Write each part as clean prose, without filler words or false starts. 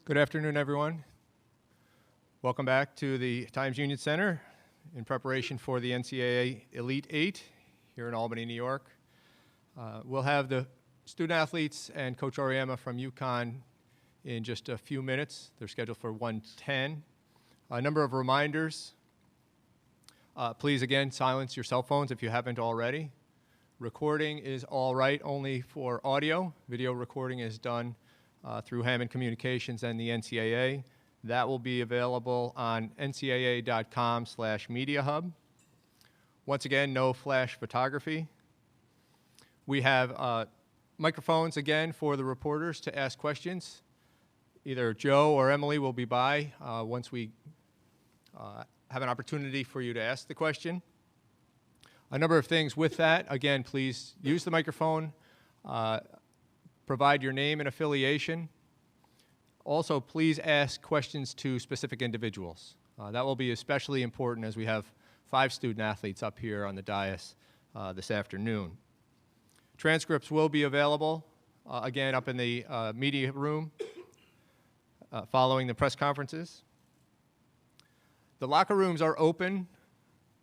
Good afternoon, everyone. Welcome back to the Times Union Center in preparation for the NCAA Elite Eight here in Albany, New York. We'll have the student athletes and Coach Auriemma from UConn in just a few minutes. They're scheduled for 1:10. A number of reminders. Please, again, silence your cell phones if you haven't already. Recording is all right only for audio. Video recording is done through Hammond Communications and the NCAA. That will be available on ncaa.com/mediahub. Once again, no flash photography. We have microphones again for the reporters to ask questions. Either Joe or Emily will be by once we have an opportunity for you to ask the question. A number of things with that. Again, please use the microphone. Provide your name and affiliation. Also, please ask questions to specific individuals. That will be especially important as we have 5 student athletes up here on the dais this afternoon. Transcripts will be available, again, up in the media room following the press conferences. The locker rooms are open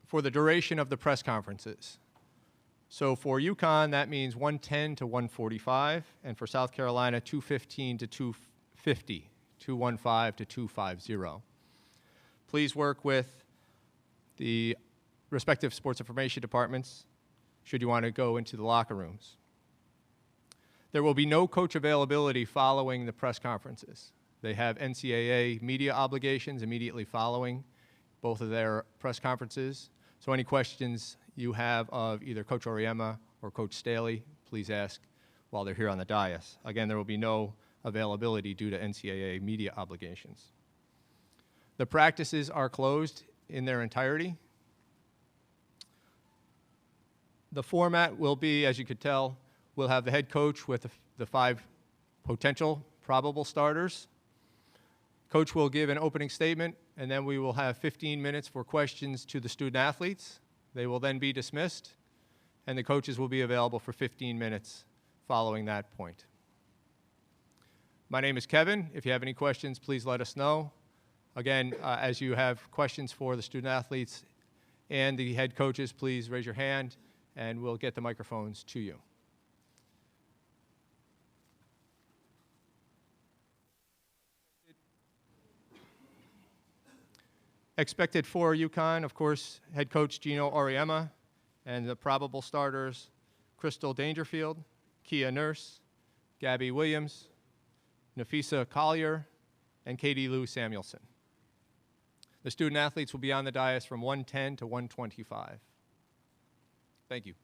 for the duration of the press conferences. So for UConn, that means 1:10 to 1:45, and for South Carolina, 2:15 to 2:50, 2:15 to 2:50. Please work with the respective sports information departments should you want to go into the locker rooms. There will be no coach availability following the press conferences. They have NCAA media obligations immediately following both of their press conferences. So any questions you have of either Coach Auriemma or Coach Staley, please ask while they're here on the dais. Again, there will be no availability due to NCAA media obligations. The practices are closed in their entirety. The format will be, as you could tell, we'll have the head coach with the 5 potential probable starters. Coach will give an opening statement, and then we will have 15 minutes for questions to the student athletes. They will then be dismissed, and the coaches will be available for 15 minutes following that point. My name is Kevin. If you have any questions, please let us know. Again, as you have questions for the student athletes and the head coaches, please raise your hand, and we'll get the microphones to you. Expected for UConn, of course, head coach Geno Auriemma, and the probable starters, Crystal Dangerfield, Kia Nurse, Gabby Williams, Nafisa Collier, and Katie Lou Samuelson. The student athletes will be on the dais from 1:10 to 1:25. Thank you.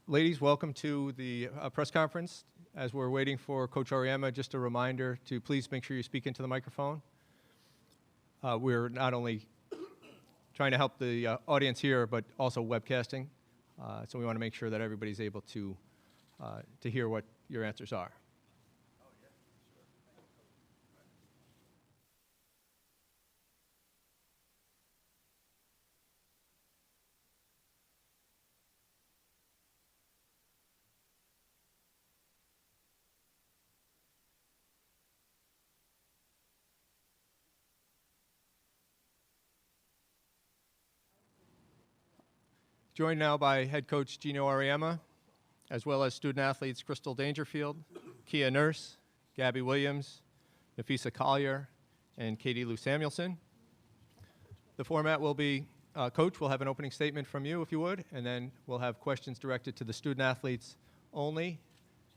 Ladies, welcome to the press conference. As we're waiting for Coach Auriemma, just a reminder to please make sure you speak into the microphone. We're not only trying to help the audience here, but also webcasting. So we want to make sure that everybody's able to hear what your answers are. Joined now by head coach Geno Auriemma, as well as student athletes Crystal Dangerfield, Kia Nurse, Gabby Williams, Nafisa Collier, and Katie Lou Samuelson. The format will be, Coach, we'll have an opening statement from you, if you would, and then we'll have questions directed to the student athletes only,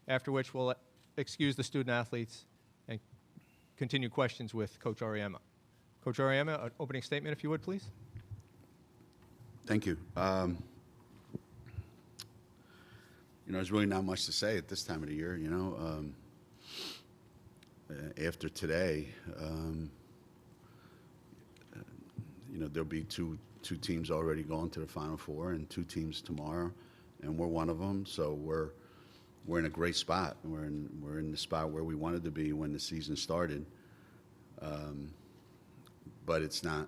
after which we'll excuse the student athletes and continue questions with Coach Auriemma. Coach Auriemma, an opening statement, if you would, please. Thank you. There's really not much to say at this time of the year. After today, there'll be two teams already going to the Final Four, and 2 teams tomorrow, and we're one of them. So we're in a great spot. We're in the spot where we wanted to be when the season started. But it's not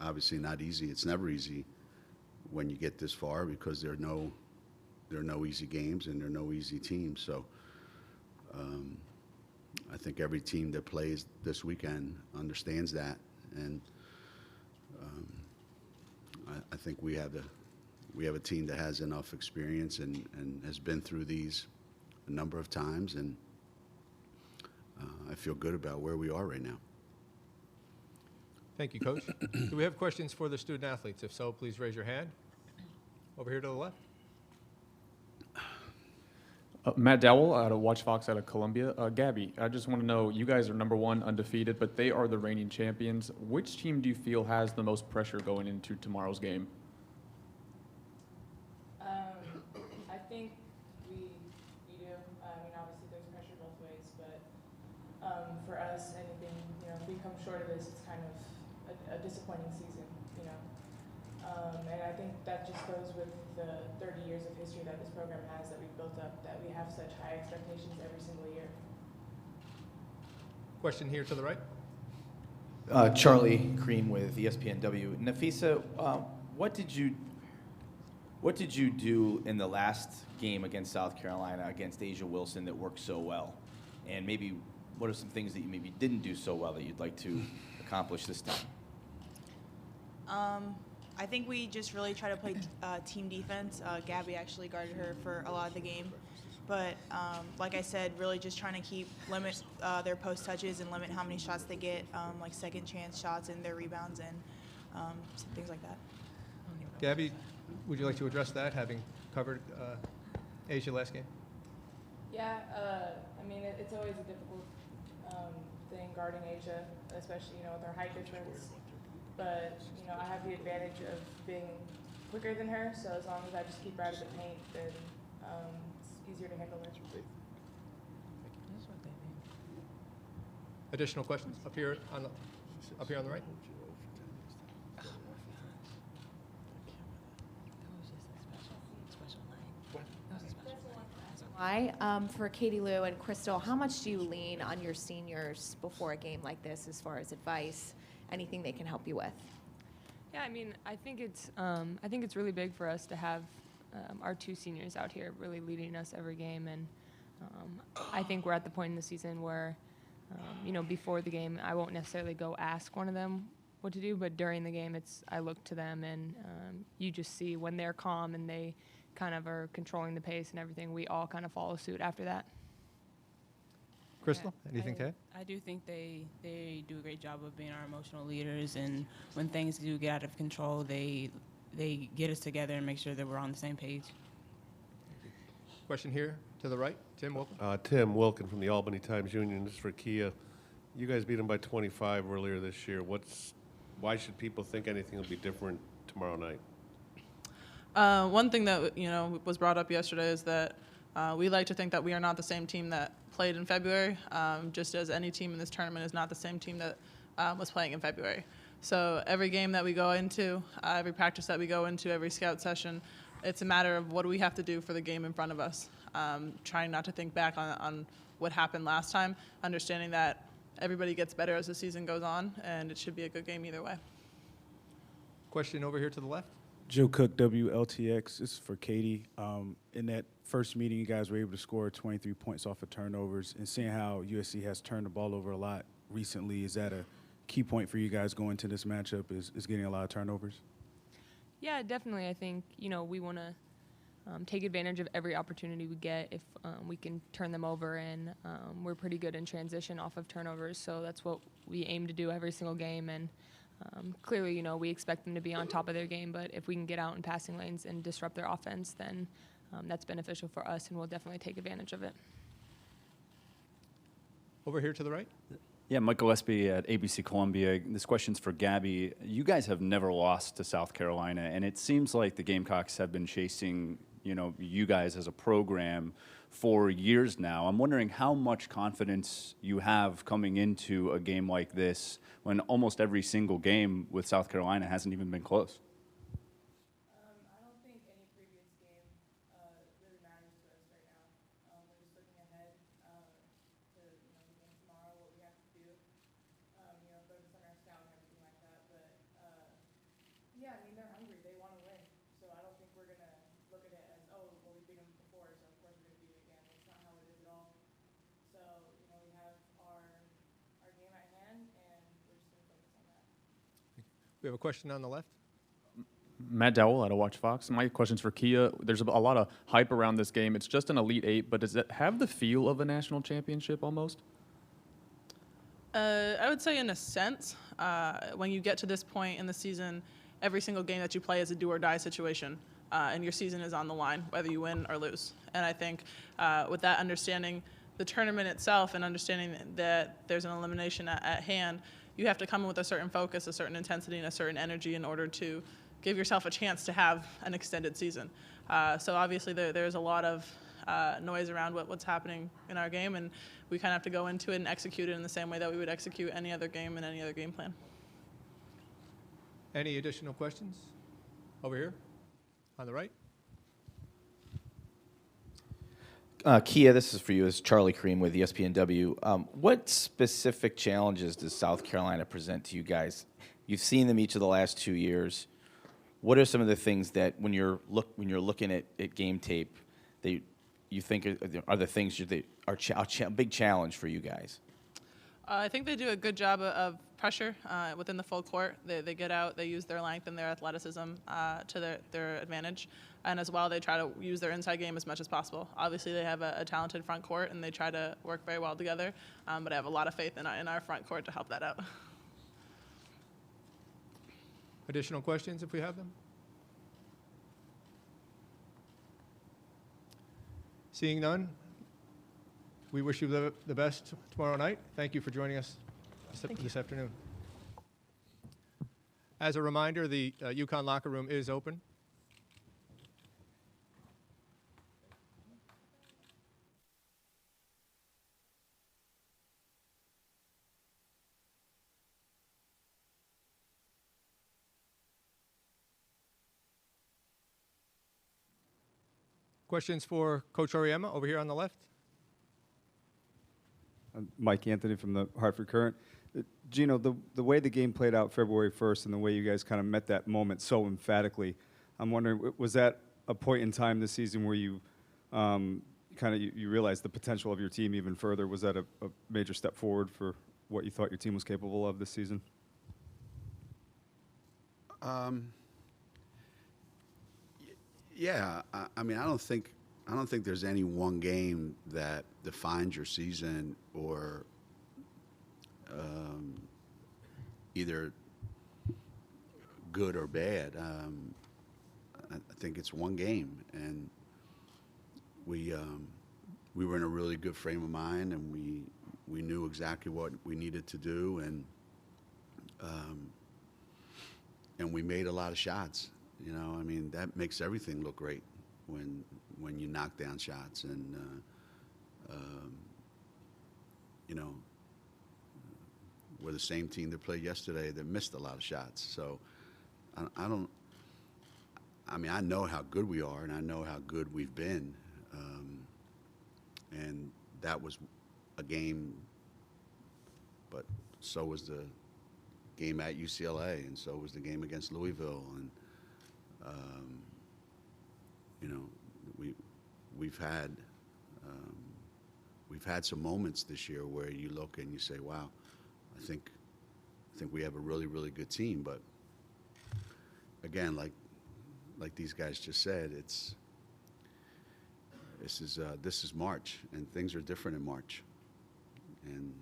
obviously not easy. It's never easy when you get this far, because there are no easy games and there are no easy teams. So I think every team that plays this weekend understands that, and I think we have a team that has enough experience and has been through these a number of times, and I feel good about where we are right now. Thank you, Coach. Do we have questions for the student athletes? If so, please raise your hand. Over here to the left. Matt Dowell out of Watch Fox out of Columbia. Gabby, I just want to know, you guys are #1 undefeated, but they are the reigning champions. Which team do you feel has the most pressure going into tomorrow's game? I think we do. I mean, obviously there's pressure both ways, but for us, anything, if we come short of this, it's kind of a disappointing season, and I think that just goes with the 30 years of history that this program has, that we've built up, that we have such high expectations every single year. Question here to the right. Charlie Cream with ESPNW. Nafisa, what did you do in the last game against South Carolina against Asia Wilson that worked so well? And maybe what are some things that you maybe didn't do so well that you'd like to accomplish this time? I think we just really try to play team defense. Gabby actually guarded her for a lot of the game. But like I said, really just trying to limit their post touches and limit how many shots they get, like second chance shots and their rebounds and some things like that. Gabby, would you like to address that, having covered Asia last game? Yeah, I mean, it's always a difficult thing guarding Asia, especially, with our height difference. But, I have the advantage of being quicker than her, so as long as I just keep her out of the paint, then it's easier to handle her. Additional questions up here on the right? Hi, for Katie Lou and Crystal, how much do you lean on your seniors before a game like this as far as advice, anything they can help you with? Yeah, I mean, I think it's really big for us to have our 2 seniors out here really leading us every game, and I think we're at the point in the season where, before the game, I won't necessarily go ask one of them what to do, but during the game, I look to them, and you just see when they're calm and they kind of are controlling the pace and everything, we all kind of follow suit after that. Crystal, anything to add? I do think they do a great job of being our emotional leaders, and when things do get out of control, they get us together and make sure that we're on the same page. Question here to the right. Tim Wilkin. Tim Wilkin from the Albany Times-Union. This is for Kia. You guys beat them by 25 earlier this year. Why should people think anything will be different tomorrow night? One thing that was brought up yesterday is that we like to think that we are not the same team that played in February, just as any team in this tournament is not the same team that was playing in February. So every game that we go into, every practice that we go into, every scout session, it's a matter of what do we have to do for the game in front of us. Trying not to think back on what happened last time, understanding that everybody gets better as the season goes on, and it should be a good game either way. Question over here to the left. Joe Cook, WLTX. This is for Katie. In that first meeting, you guys were able to score 23 points off of turnovers. And seeing how USC has turned the ball over a lot recently, is that a key point for you guys going into this matchup, is getting a lot of turnovers? Yeah, definitely. I think, we want to take advantage of every opportunity we get if we can turn them over, and we're pretty good in transition off of turnovers, so that's what we aim to do every single game. And clearly, we expect them to be on top of their game, but if we can get out in passing lanes and disrupt their offense, then that's beneficial for us, and we'll definitely take advantage of it. Over here to the right. Yeah, Mike Gillespie at ABC Columbia. This question's for Gabby. You guys have never lost to South Carolina, and it seems like the Gamecocks have been chasing, you guys as a program for years now. I'm wondering how much confidence you have coming into a game like this when almost every single game with South Carolina hasn't even been close. I don't think any previous game really matters to us right now. We're just looking ahead to the game tomorrow, what we have to do. Go to center scout and everything like that. But yeah, they're hungry. They want to win. So I don't think we're gonna look at it as, oh, well, we beat them before, so of course we're gonna beat them again. That's not how it is at all. So we have our game at hand, and we're just gonna focus on that. We have a question on the left. Matt Dowell out of Watch Fox. My question's for Kia. There's a lot of hype around this game. It's just an Elite Eight, but does it have the feel of a national championship almost? I would say in a sense, when you get to this point in the season, every single game that you play is a do or die situation, and your season is on the line, whether you win or lose. And I think with that understanding, the tournament itself and understanding that there's an elimination at hand, you have to come in with a certain focus, a certain intensity, and a certain energy in order to give yourself a chance to have an extended season. So obviously there's a lot of noise around what's happening in our game, and we kind of have to go into it and execute it in the same way that we would execute any other game and any other game plan. Any additional questions? Over here on the right. Kia, this is for you. It's Charlie Cream with ESPNW. What specific challenges does South Carolina present to you guys? You've seen them each of the last 2 years. What are some of the things that when you're looking at game tape that you think are the things that are a big challenge for you guys? I think they do a good job of pressure within the full court. They get out, they use their length and their athleticism to their advantage. And as well, they try to use their inside game as much as possible. Obviously, they have a talented front court, and they try to work very well together. But I have a lot of faith in our front court to help that out. Additional questions if we have them? Seeing none, we wish you the best tomorrow night. Thank you for joining us this afternoon. As a reminder, the UConn locker room is open. Questions for Coach Auriemma over here on the left? Mike Anthony from the Hartford Courant. Geno, the way the game played out February 1st and the way you guys kind of met that moment so emphatically, I'm wondering, was that a point in time this season where you you realized the potential of your team even further? Was that a major step forward for what you thought your team was capable of this season? Yeah, I mean, I don't think there's any one game that defines your season or either good or bad. I think it's one game, and we were in a really good frame of mind, and we knew exactly what we needed to do, and we made a lot of shots. You know, I mean, that makes everything look great when you knock down shots. And, you know, we're the same team that played yesterday that missed a lot of shots. So I mean, I know how good we are, and I know how good we've been. And that was a game, but so was the game at UCLA, and so was the game against Louisville. And, you know, we've had some moments this year where you look and you say, wow, I think we have a really, really good team. But again, like these guys just said, this is March, and things are different in March. And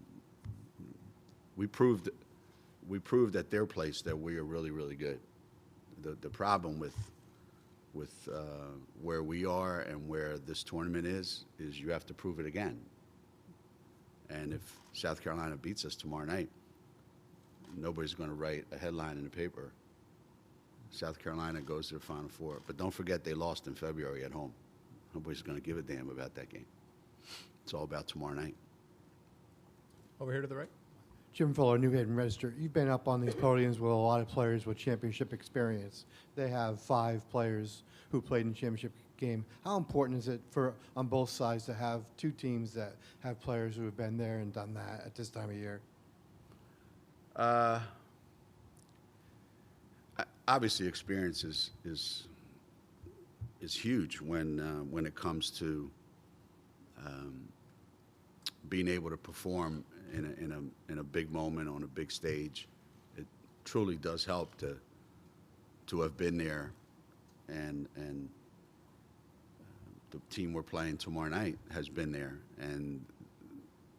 we proved at their place that we are really, really good. The problem with where we are and where this tournament is you have to prove it again. And if South Carolina beats us tomorrow night, nobody's going to write a headline in the paper. South Carolina goes to the Final Four. But don't forget they lost in February at home. Nobody's going to give a damn about that game. It's all about tomorrow night. Over here to the right. Jim Fuller, New Haven Register. You've been up on these podiums with a lot of players with championship experience. They have 5 players who played in championship game. How important is it on both sides to have 2 teams that have players who have been there and done that at this time of year? Obviously, experience is huge when it comes to being able to perform in a big moment on a big stage. It truly does help to have been there, and the team we're playing tomorrow night has been there, and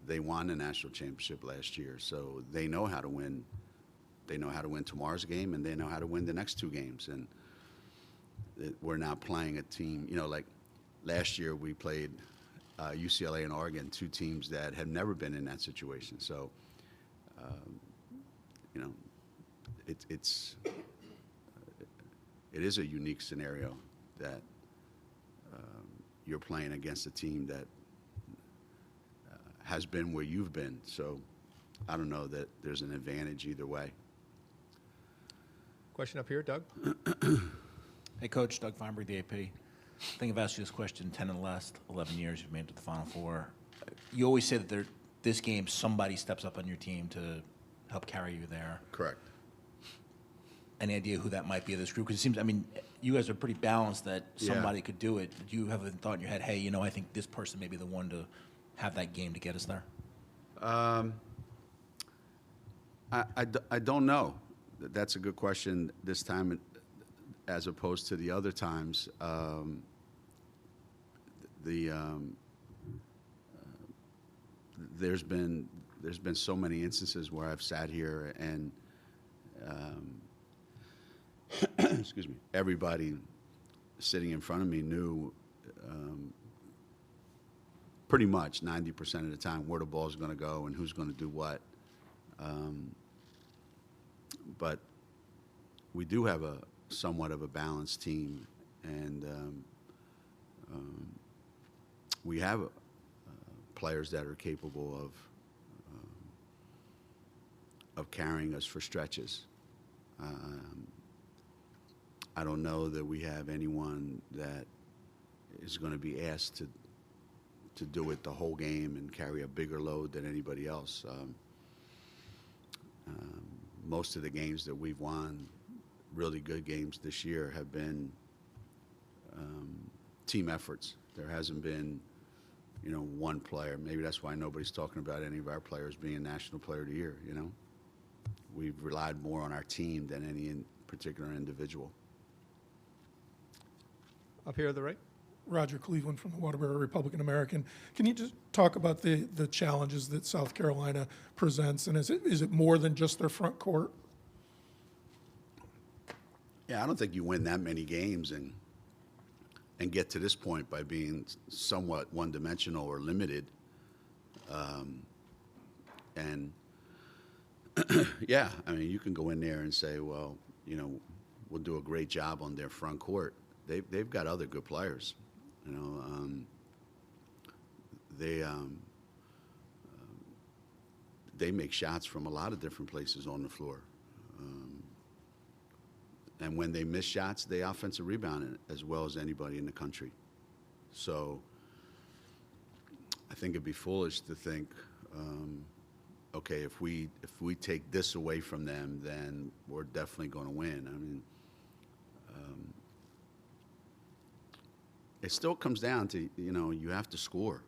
they won the national championship last year, so they know how to win. They know how to win tomorrow's game, and they know how to win the next 2 games. And we're not playing a team, you know, like last year we played UCLA and Oregon, 2 teams that have never been in that situation. So, you know, it is a unique scenario that you're playing against a team that has been where you've been. So I don't know that there's an advantage either way. Question up here, Doug. Hey, Coach. Doug Feinberg, the AP. I think I've asked you this question 10 of the last 11 years. You've made it to the Final Four. You always say that this game, somebody steps up on your team to help carry you there. Correct. Any idea who that might be of this group? Because it seems, I mean, you guys are pretty balanced that somebody could do it. Do you have a thought in your head, hey, you know, I think this person may be the one to have that game to get us there? I don't know. That's a good question this time as opposed to the other times. There's been so many instances where I've sat here and excuse me, everybody sitting in front of me knew pretty much 90% of the time where the ball's going to go and who's going to do what. But we do have a somewhat of a balanced team, and we have players that are capable of carrying us for stretches. I don't know that we have anyone that is going to be asked to do it the whole game and carry a bigger load than anybody else. Most of the games that we've won, really good games this year, have been team efforts. There hasn't been, you know, one player. Maybe that's why nobody's talking about any of our players being National Player of the Year, you know. We've relied more on our team than any particular individual. Up here to the right. Roger Cleveland from the Waterbury Republican American. Can you just talk about the challenges that South Carolina presents, and is it more than just their front court? Yeah, I don't think you win that many games and get to this point by being somewhat one-dimensional or limited. And yeah, I mean, you can go in there and say, well, you know, will do a great job on their front court. They've got other good players. You know, they make shots from a lot of different places on the floor. And when they miss shots, they offensive rebound it as well as anybody in the country. So I think it'd be foolish to think, okay, if we take this away from them, then we're definitely going to win. I mean, it still comes down to, you know, you have to score.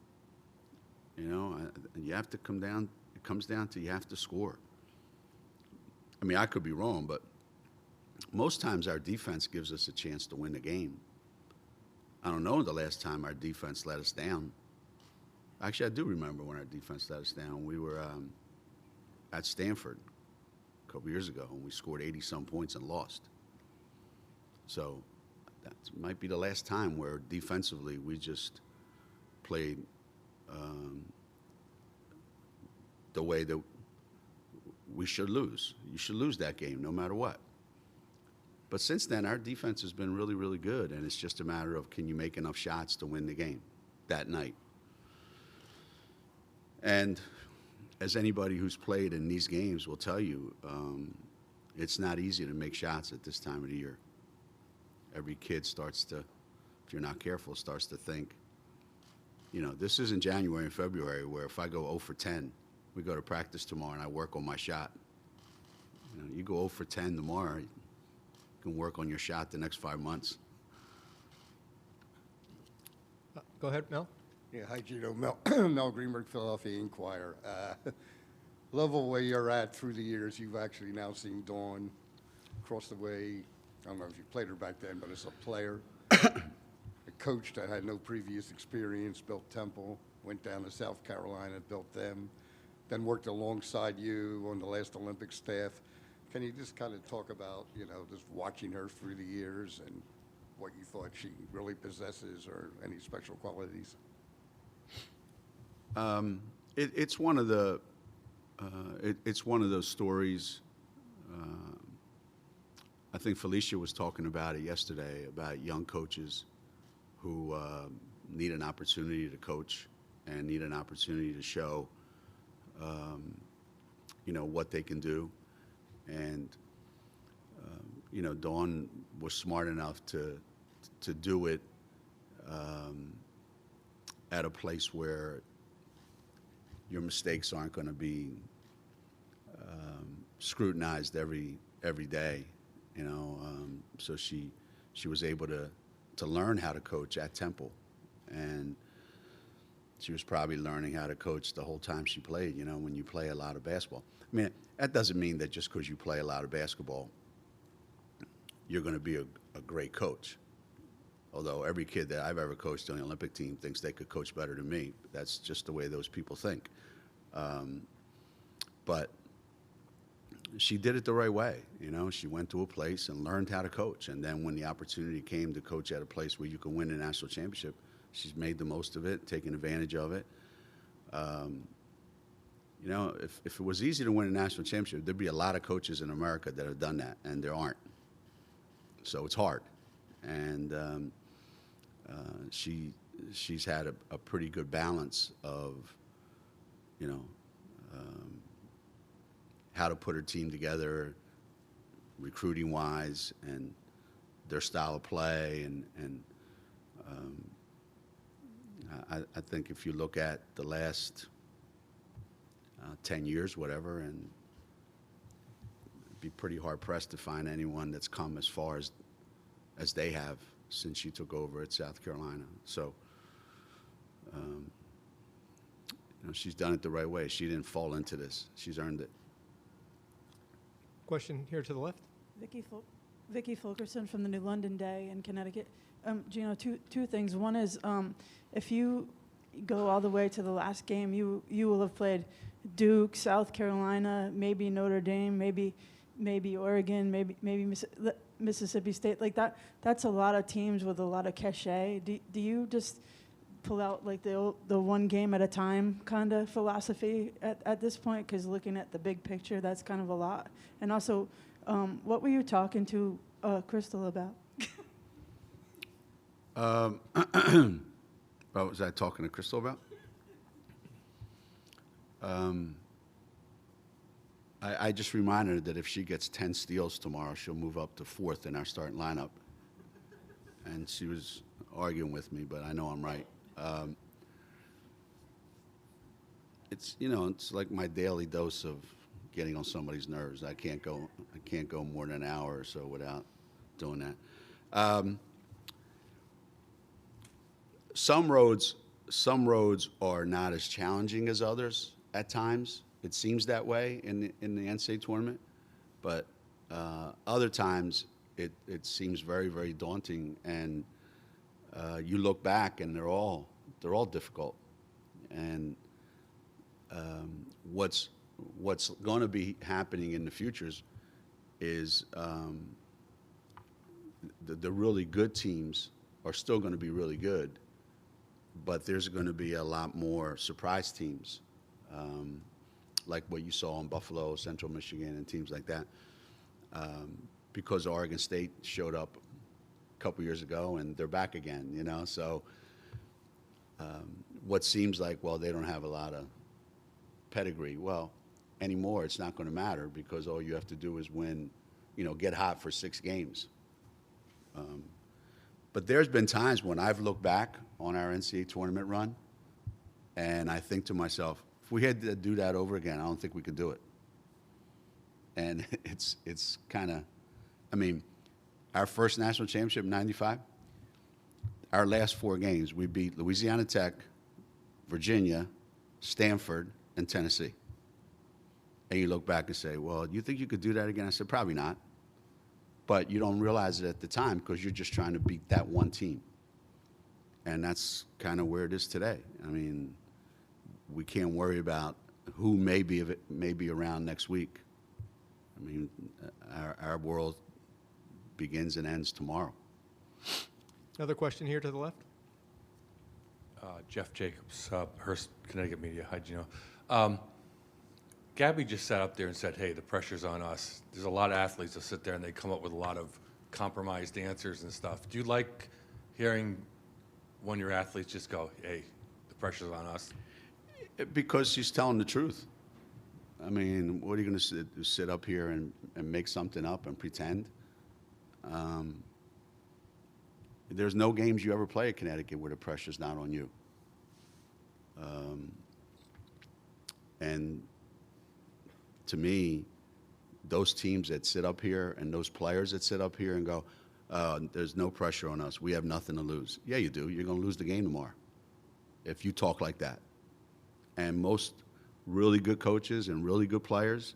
You know, you have to come down. It comes down to you have to score. I mean, I could be wrong, but most times our defense gives us a chance to win the game. I don't know the last time our defense let us down. Actually, I do remember when our defense let us down. We were at Stanford a couple years ago, and we scored 80-some points and lost. So that might be the last time where defensively we just played the way that we should lose. You should lose that game no matter what. But since then, our defense has been really, really good, and it's just a matter of can you make enough shots to win the game that night. And as anybody who's played in these games will tell you, it's not easy to make shots at this time of the year. Every kid starts to, if you're not careful, starts to think, you know, this isn't January and February where if I go 0 for 10, we go to practice tomorrow and I work on my shot. You know, you go 0 for 10 tomorrow, you can work on your shot the next 5 months. Go ahead, Mel. Yeah, hi, Geno. Mel Greenberg, Philadelphia Inquirer. Level where you're at through the years, you've actually now seen Dawn across the way. I don't know if you played her back then, but as a player, a coach that had no previous experience, built Temple, went down to South Carolina, built them, then worked alongside you on the last Olympic staff. Can you just kind of talk about, you know, just watching her through the years and what you thought she really possesses or any special qualities? It's one of the it's one of those stories. I think Felicia was talking about it yesterday about young coaches who need an opportunity to coach and need an opportunity to show, you know, what they can do. And you know, Dawn was smart enough to do it at a place where your mistakes aren't going to be scrutinized every day, you know. So she was able to learn how to coach at Temple, and she was probably learning how to coach the whole time she played. You know, when you play a lot of basketball, I mean, that doesn't mean that just because you play a lot of basketball, you're going to be a great coach. Although every kid that I've ever coached on the Olympic team thinks they could coach better than me. That's just the way those people think. But she did it the right way. You know, she went to a place and learned how to coach. And then when the opportunity came to coach at a place where you can win a national championship, she's made the most of it, taken advantage of it. You know, if it was easy to win a national championship, there'd be a lot of coaches in America that have done that, and there aren't. So it's hard. And she's had a pretty good balance of, you know, how to put her team together, recruiting-wise, and their style of play. And I think if you look at the last 10 years, whatever, and it'd be pretty hard-pressed to find anyone that's come as far as they have since she took over at South Carolina. So, you know, she's done it the right way. She didn't fall into this. She's earned it. Question here to the left. Vicky Fulkerson from the New London Day in Connecticut. Geno, two things. One is if you go all the way to the last game, you will have played Duke, South Carolina, maybe Notre Dame, maybe Oregon, maybe Mississippi State. Like that's a lot of teams with a lot of cachet. Do you just pull out like the one game at a time kind of philosophy at this point? Because looking at the big picture, that's kind of a lot. And also, what were you talking to Crystal about? What was I talking to Crystal about? I just reminded her that if she gets 10 steals tomorrow, she'll move up to 4th in our starting lineup. And she was arguing with me, but I know I'm right. It's, you know, it's like my daily dose of getting on somebody's nerves. I can't go more than an hour or so without doing that. Some roads are not as challenging as others at times. It seems that way in the NCAA tournament, but other times it seems very, very daunting. And you look back, and they're all difficult. And what's going to be happening in the futures is the really good teams are still going to be really good, but there's going to be a lot more surprise teams, like what you saw in Buffalo, Central Michigan, and teams like that, because Oregon State showed up a couple years ago, and they're back again, you know? So what seems like, well, they don't have a lot of pedigree. Well, anymore, it's not going to matter, because all you have to do is win, you know, get hot for 6 games. But there's been times when I've looked back on our NCAA tournament run, and I think to myself, if we had to do that over again, I don't think we could do it. And it's kind of, I mean, our first national championship in '95, our last 4 games, we beat Louisiana Tech, Virginia, Stanford, and Tennessee. And you look back and say, well, you think you could do that again? I said, probably not. But you don't realize it at the time, because you're just trying to beat that one team. And that's kind of where it is today. I mean, we can't worry about who may be around next week. I mean, our world begins and ends tomorrow. Another question here to the left. Jeff Jacobs, Hearst, Connecticut Media. Hi, Geno. Gabby just sat up there and said, hey, the pressure's on us. There's a lot of athletes that sit there and they come up with a lot of compromised answers and stuff. Do you like hearing one of your athletes just go, hey, the pressure's on us? Because she's telling the truth. I mean, what are you going to sit up here and make something up and pretend? There's no games you ever play at Connecticut where the pressure's not on you. And to me, those teams that sit up here and those players that sit up here and go, there's no pressure on us, we have nothing to lose. Yeah, you do. You're going to lose the game tomorrow if you talk like that. And most really good coaches and really good players,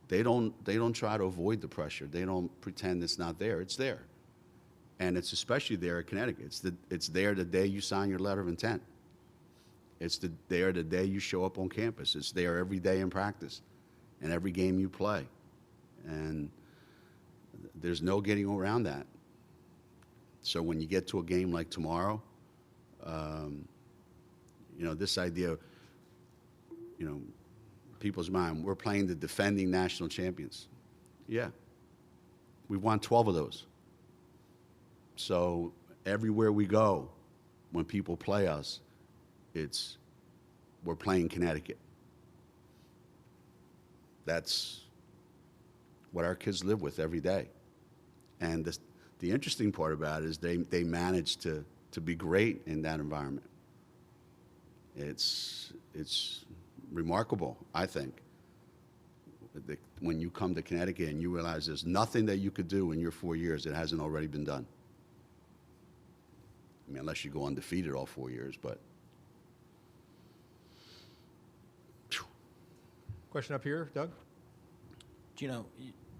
they don't try to avoid the pressure. They don't pretend it's not there. It's there. And it's especially there at Connecticut. It's there the day you sign your letter of intent. It's there the day you show up on campus. It's there every day in practice and every game you play. And there's no getting around that. So when you get to a game like tomorrow, you know, this idea, you know, people's mind, we're playing the defending national champions. Yeah. We've won 12 of those. So everywhere we go, when people play us, we're playing Connecticut. That's what our kids live with every day. And the interesting part about it is they manage to be great in that environment. It's remarkable, I think, when you come to Connecticut and you realize there's nothing that you could do in your 4 years that hasn't already been done. I mean, unless you go undefeated all 4 years, but. Question up here, Doug. Geno,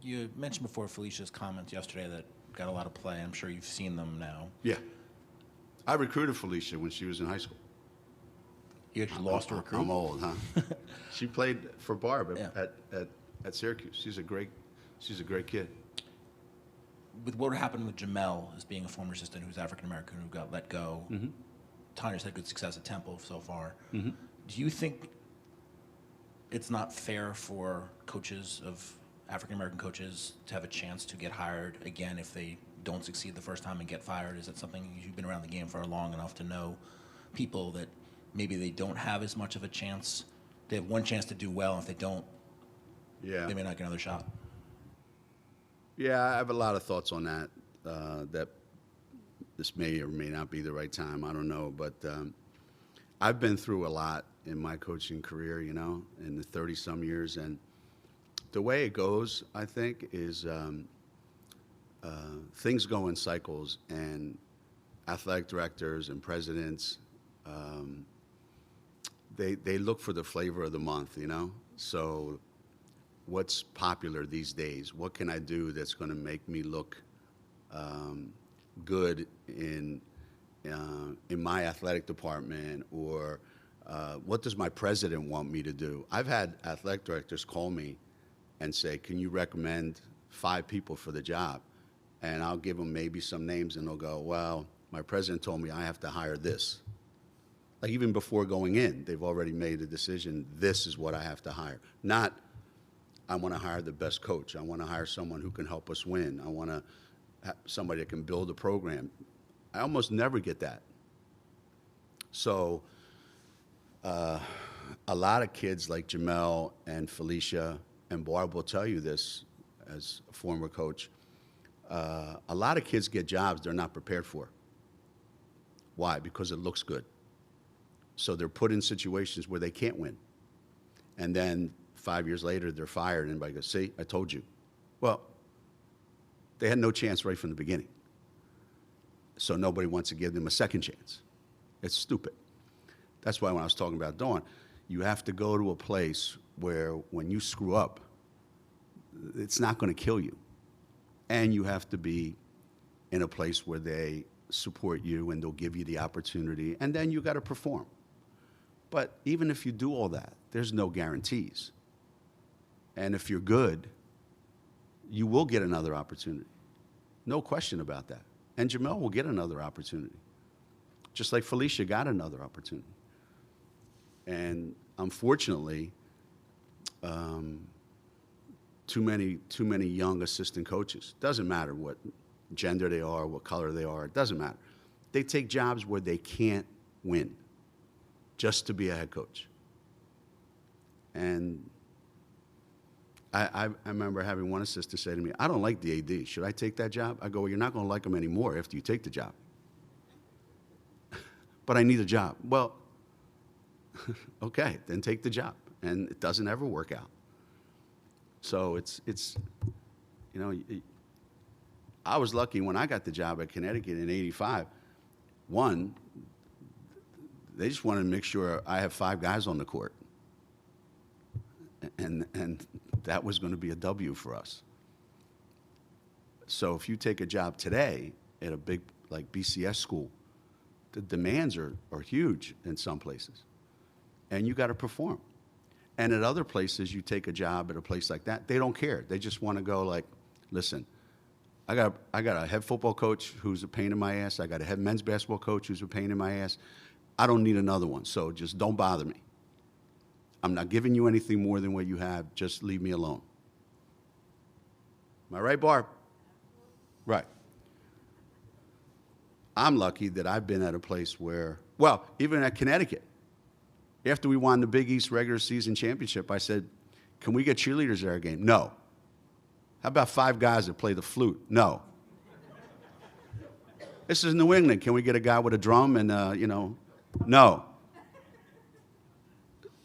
you mentioned before Felicia's comments yesterday that got a lot of play. I'm sure you've seen them now. Yeah. I recruited Felicia when she was in high school. You actually lost a recruit? I'm old, huh? She played for Barb at Syracuse. She's a great kid. With what happened with Jamel as being a former assistant who's African-American who got let go, Tanya's had good success at Temple so far. Do you think it's not fair for coaches of African American coaches to have a chance to get hired again if they don't succeed the first time and get fired? Is that something you've been around the game for long enough to know people that maybe they don't have as much of a chance? They have one chance to do well, and if they don't, they may not get another shot. Yeah, I have a lot of thoughts on that. That this may or may not be the right time. I don't know, but I've been through a lot in my coaching career, you know, in the 30-some years, and the way it goes, I think, is things go in cycles, and athletic directors and presidents, they look for the flavor of the month, you know? So what's popular these days? What can I do that's going to make me look good in my athletic department, or what does my president want me to do? I've had athletic directors call me and say, can you recommend 5 people for the job? And I'll give them maybe some names, and they'll go, well, my president told me I have to hire this. Like, even before going in, they've already made a decision, this is what I have to hire. Not, I want to hire the best coach. I want to hire someone who can help us win. I want to have somebody that can build a program. I almost never get that. So a lot of kids like Jamel and Felicia and Barb will tell you this as a former coach. A lot of kids get jobs they're not prepared for. Why? Because it looks good. So they're put in situations where they can't win. And then 5 years later, they're fired, and everybody goes, see, I told you. Well, they had no chance right from the beginning. So nobody wants to give them a second chance. It's stupid. That's why when I was talking about Dawn, you have to go to a place where when you screw up, it's not going to kill you. And you have to be in a place where they support you and they'll give you the opportunity, and then you got to perform. But even if you do all that, there's no guarantees. And if you're good, you will get another opportunity. No question about that. And Jamel will get another opportunity, just like Felicia got another opportunity. And unfortunately, too many young assistant coaches, doesn't matter what gender they are, what color they are, it doesn't matter. They take jobs where they can't win just to be a head coach. And I remember having one assistant say to me, I don't like the AD. Should I take that job? I go, well, you're not going to like him anymore after you take the job. But I need a job. Well, okay, then take the job. And it doesn't ever work out. So it's you know, I was lucky when I got the job at Connecticut in '85. One, they just wanted to make sure I have 5 guys on the court. And that was going to be a W for us. So if you take a job today at a big, like BCS school, the demands are huge in some places. And you got to perform. And at other places, you take a job at a place like that, they don't care. They just want to go like, listen, I got a head football coach who's a pain in my ass. I got a head men's basketball coach who's a pain in my ass. I don't need another one, so just don't bother me. I'm not giving you anything more than what you have. Just leave me alone. Am I right, Barb? Right. I'm lucky that I've been at a place where, well, even at Connecticut, after we won the Big East regular season championship, I said, can we get cheerleaders at our game? No. How about 5 guys that play the flute? No. This is New England. Can we get a guy with a drum and, you know, no.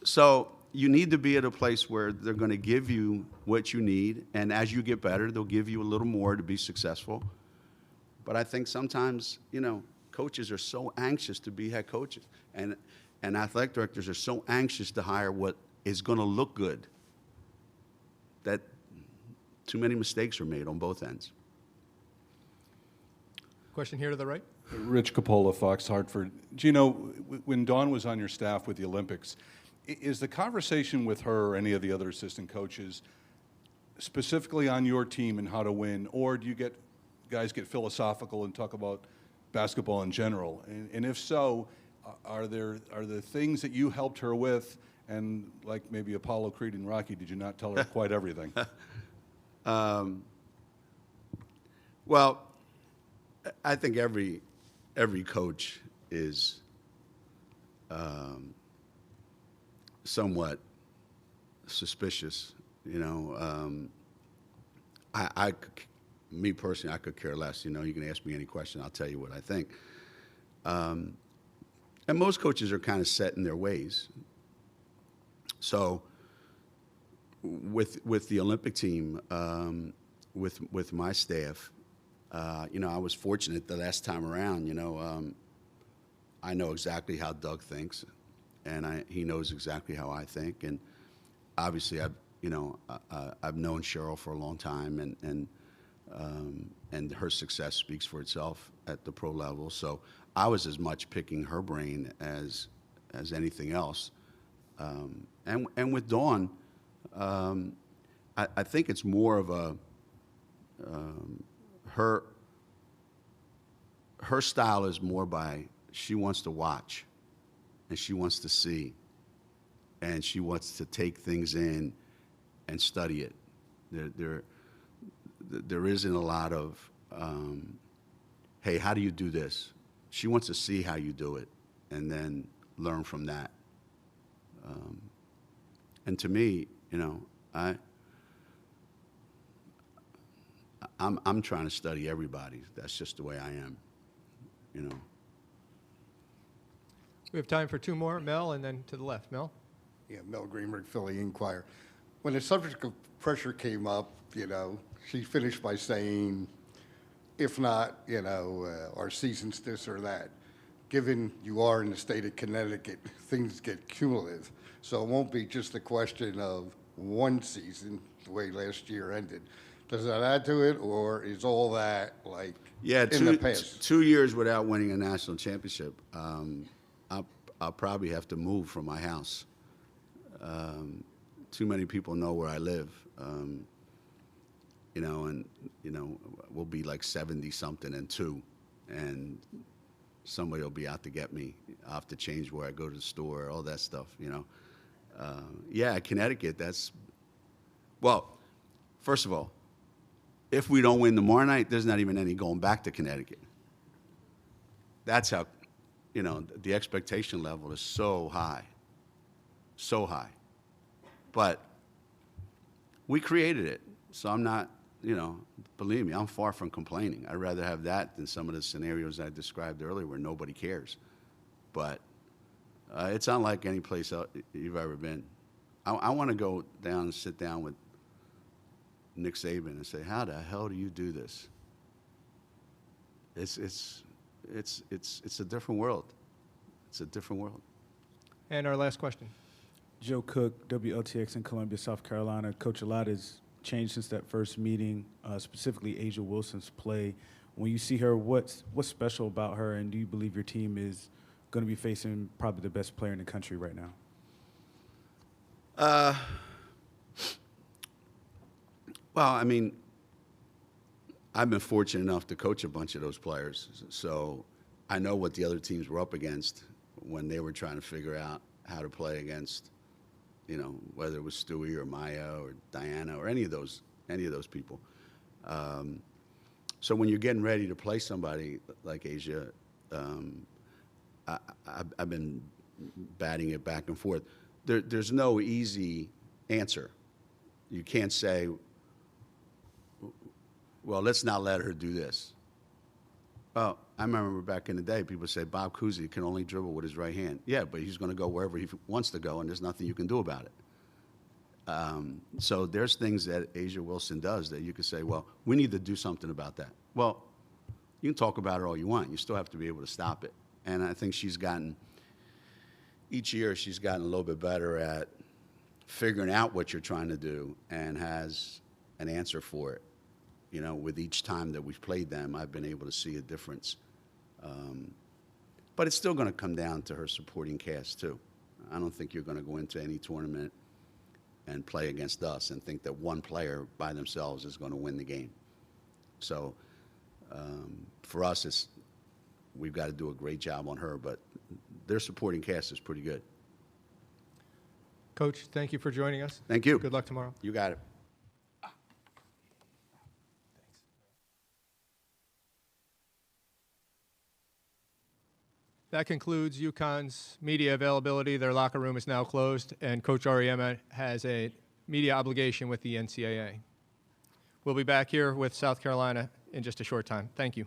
So you need to be at a place where they're going to give you what you need, and as you get better, they'll give you a little more to be successful. But I think sometimes, you know, coaches are so anxious to be head coaches, and athletic directors are so anxious to hire what is going to look good that too many mistakes are made on both ends. Question here to the right. Rich Capola, Fox Hartford. Geno, when Dawn was on your staff with the Olympics, is the conversation with her or any of the other assistant coaches specifically on your team and how to win, or do you guys get philosophical and talk about basketball in general? And if so, are there things that you helped her with, and like maybe Apollo Creed and Rocky, did you not tell her quite everything? Well, I think every coach is somewhat suspicious. You know, me personally, I could care less. You know, you can ask me any question, I'll tell you what I think. And most coaches are kind of set in their ways. So with the Olympic team, with my staff, you know, I was fortunate the last time around. You know, I know exactly how Doug thinks, and he knows exactly how I think. And obviously, I've known Cheryl for a long time, and her success speaks for itself at the pro level. So I was as much picking her brain as anything else. And with Dawn, I think it's more of a her style is more by she wants to watch, and she wants to see, and she wants to take things in and study it. There isn't a lot of, hey, how do you do this? She wants to see how you do it and then learn from that. And to me, you know, I'm trying to study everybody. That's just the way I am, you know. We have time for two more. Mel, and then to the left. Mel? Yeah, Mel Greenberg, Philly Inquirer. When the subject of pressure came up, you know, she finished by saying, if not, you know, our season's this or that. Given you are in the state of Connecticut, things get cumulative. So it won't be just a question of one season, the way last year ended. Does that add to it, or is all that like in the past? 2 years without winning a national championship. I'll probably have to move from my house. Too many people know where I live. You know, and, you know, we'll be like 70-something and 2, and somebody will be out to get me. I'll have to change where I go to the store, all that stuff, you know. Yeah, Connecticut, well, first of all, if we don't win tomorrow night, there's not even any going back to Connecticut. That's how, you know, the expectation level is so high, so high. But we created it, so I'm not, you know, believe me, I'm far from complaining. I'd rather have that than some of the scenarios I described earlier where nobody cares. But it's unlike any place you've ever been. I want to go down and sit down with Nick Saban and say, how the hell do you do this? It's a different world. It's a different world. And our last question. Joe Cook, WLTX in Columbia, South Carolina. Coach, a lot has changed since that first meeting, specifically Asia Wilson's play. When you see her, what's special about her, and do you believe your team is going to be facing probably the best player in the country right now? Well, I mean, I've been fortunate enough to coach a bunch of those players, so I know what the other teams were up against when they were trying to figure out how to play against, you know, whether it was Stewie or Maya or Diana or any of those people. So when you're getting ready to play somebody like Asia, I've been batting it back and forth. There's no easy answer. You can't say, well, let's not let her do this. Well, I remember back in the day, people say Bob Cousy can only dribble with his right hand. Yeah, but he's going to go wherever he wants to go, and there's nothing you can do about it. So there's things that Asia Wilson does that you could say, well, we need to do something about that. Well, you can talk about it all you want. You still have to be able to stop it. And I think each year she's gotten a little bit better at figuring out what you're trying to do and has an answer for it. You know, with each time that we've played them, I've been able to see a difference. But it's still going to come down to her supporting cast, too. I don't think you're going to go into any tournament and play against us and think that one player by themselves is going to win the game. So for us, we've got to do a great job on her, but their supporting cast is pretty good. Coach, thank you for joining us. Thank you. Good luck tomorrow. You got it. That concludes UConn's media availability. Their locker room is now closed, and Coach Auriemma has a media obligation with the NCAA. We'll be back here with South Carolina in just a short time. Thank you.